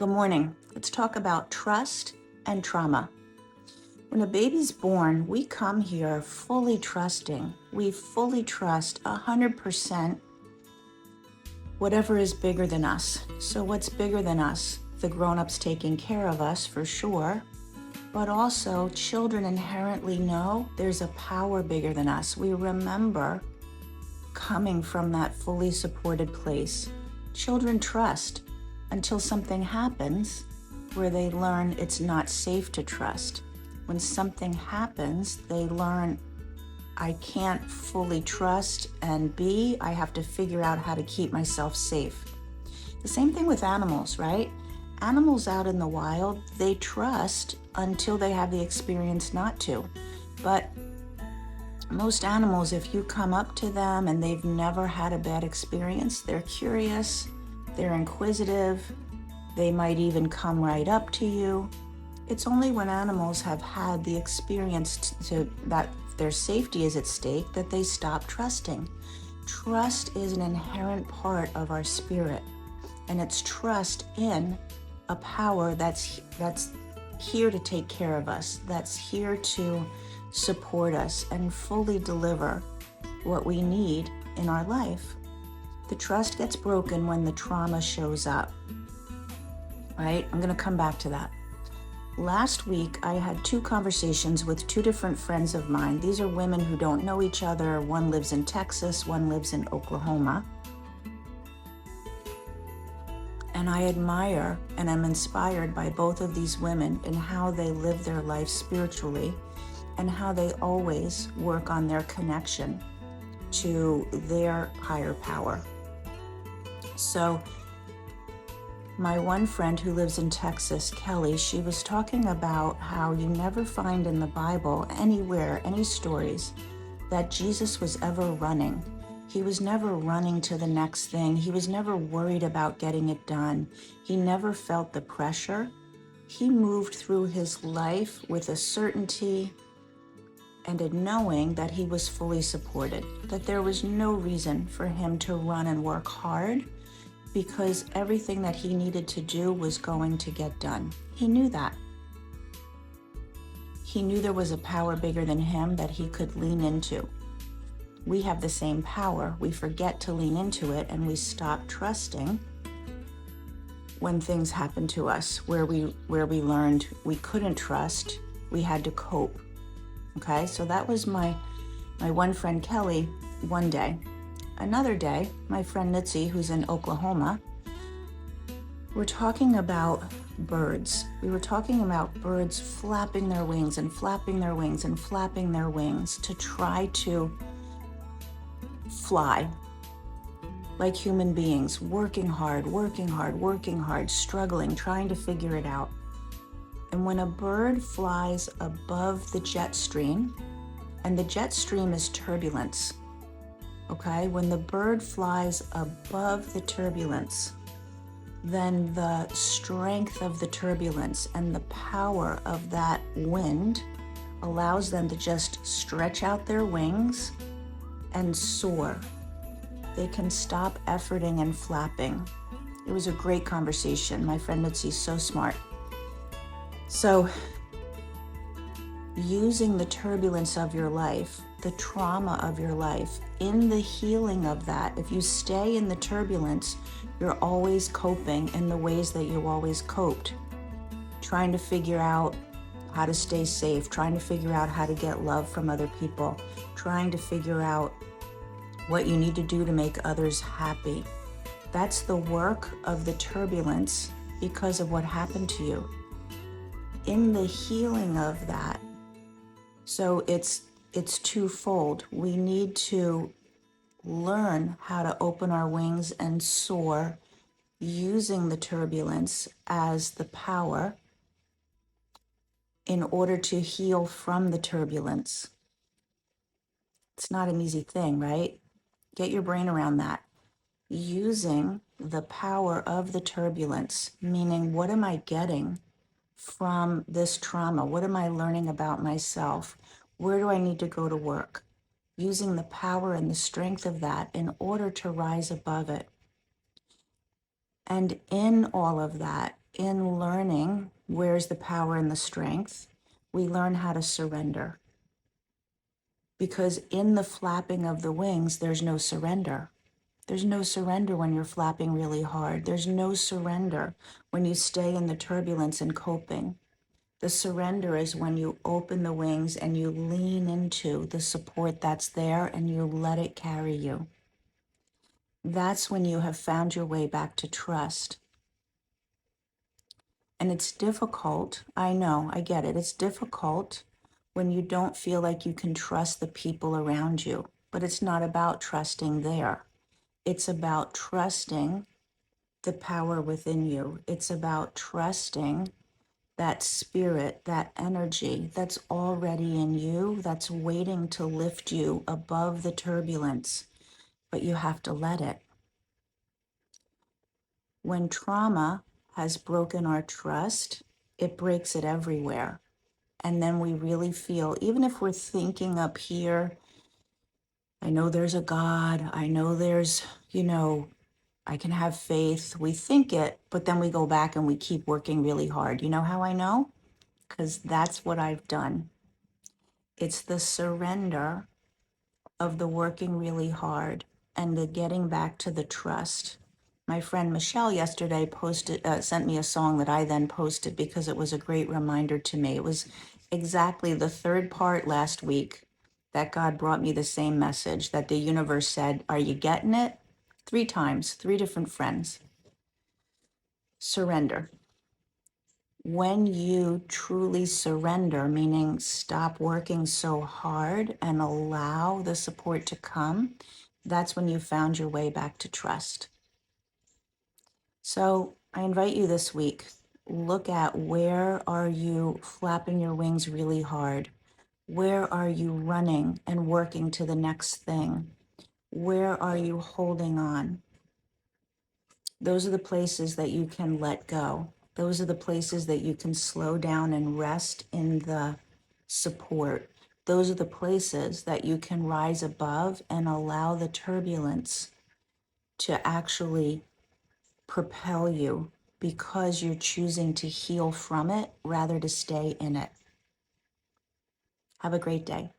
Good morning. Let's talk about trust and trauma. When a baby's born, we come here fully trusting. We fully trust 100% whatever is bigger than us. So, what's bigger than us? The grown-ups taking care of us for sure, but also children inherently know there's a power bigger than us. We remember coming from that fully supported place. Children trust until something happens where they learn it's not safe to trust. When something happens, they learn I can't fully trust and I have to figure out how to keep myself safe. The same thing with animals, right? Animals out in the wild, they trust until they have the experience not to. But most animals, if you come up to them and they've never had a bad experience, they're curious, they're inquisitive, they might even come right up to you. It's only when animals have had the experience that their safety is at stake that they stop trusting. Trust is an inherent part of our spirit, and it's trust in a power that's here to take care of us, that's here to support us and fully deliver what we need in our life. The trust gets broken when the trauma shows up, right? I'm going to come back to that. Last week, I had 2 conversations with 2 different friends of mine. These are women who don't know each other. One lives in Texas, one lives in Oklahoma. And I admire and am inspired by both of these women in how they live their life spiritually and how they always work on their connection to their higher power. So my one friend who lives in Texas, Kelly, she was talking about how you never find in the Bible anywhere, any stories that Jesus was ever running. He was never running to the next thing. He was never worried about getting it done. He never felt the pressure. He moved through his life with a certainty and a knowing that he was fully supported, that there was no reason for him to run and work hard because everything that he needed to do was going to get done. He knew that. He knew there was a power bigger than him that he could lean into. We have the same power. We forget to lean into it and we stop trusting when things happen to us where we learned we couldn't trust, we had to cope. Okay, so that was my one friend Kelly one day. Another day, my friend Nitzi, who's in Oklahoma, we're talking about birds. We were talking about birds flapping their wings and flapping their wings and flapping their wings to try to fly like human beings, working hard, struggling, trying to figure it out. And when a bird flies above the jet stream, and the jet stream is turbulence, okay? When the bird flies above the turbulence, then the strength of the turbulence and the power of that wind allows them to just stretch out their wings and soar. They can stop efforting and flapping. It was a great conversation. My friend Mitzi's so smart. So, using the turbulence of your life, the trauma of your life, in the healing of that, if you stay in the turbulence, you're always coping in the ways that you always coped. Trying to figure out how to stay safe, trying to figure out how to get love from other people, trying to figure out what you need to do to make others happy. That's the work of the turbulence because of what happened to you. In the healing of that, so it's twofold. We need to learn how to open our wings and soar using the turbulence as the power in order to heal from the turbulence. It's not an easy thing, right? Get your brain around that. Using the power of the turbulence, meaning what am I getting from this trauma? What am I learning about myself? Where do I need to go to work? Using the power and the strength of that in order to rise above it. And in all of that in learning where's the power and the strength, we learn how to surrender. Because in the flapping of the wings, there's no surrender. There's no surrender when you're flapping really hard. There's no surrender when you stay in the turbulence and coping. The surrender is when you open the wings and you lean into the support that's there and you let it carry you. That's when you have found your way back to trust. And it's difficult. I know, I get it. It's difficult when you don't feel like you can trust the people around you. But it's not about trusting there. It's about trusting the power within you. It's about trusting that spirit, that energy that's already in you, that's waiting to lift you above the turbulence. But you have to let it. When trauma has broken our trust, it breaks it everywhere. And then we really feel, even if we're thinking up here, I know there's a God, I know there's, I can have faith. We think it, but then we go back and we keep working really hard. You know how I know? Because that's what I've done. It's the surrender of the working really hard and the getting back to the trust. My friend Michelle yesterday sent me a song that I then posted because it was a great reminder to me. It was exactly the third part last week that God brought me the same message that the universe said, "Are you getting it?" 3 times, 3 different friends. Surrender. When you truly surrender, meaning stop working so hard and allow the support to come, that's when you found your way back to trust. So I invite you this week, look at where are you flapping your wings really hard? Where are you running and working to the next thing? Where are you holding on? Those are the places that you can let go. Those are the places that you can slow down and rest in the support. Those are the places that you can rise above and allow the turbulence to actually propel you because you're choosing to heal from it rather to stay in it. Have a great day.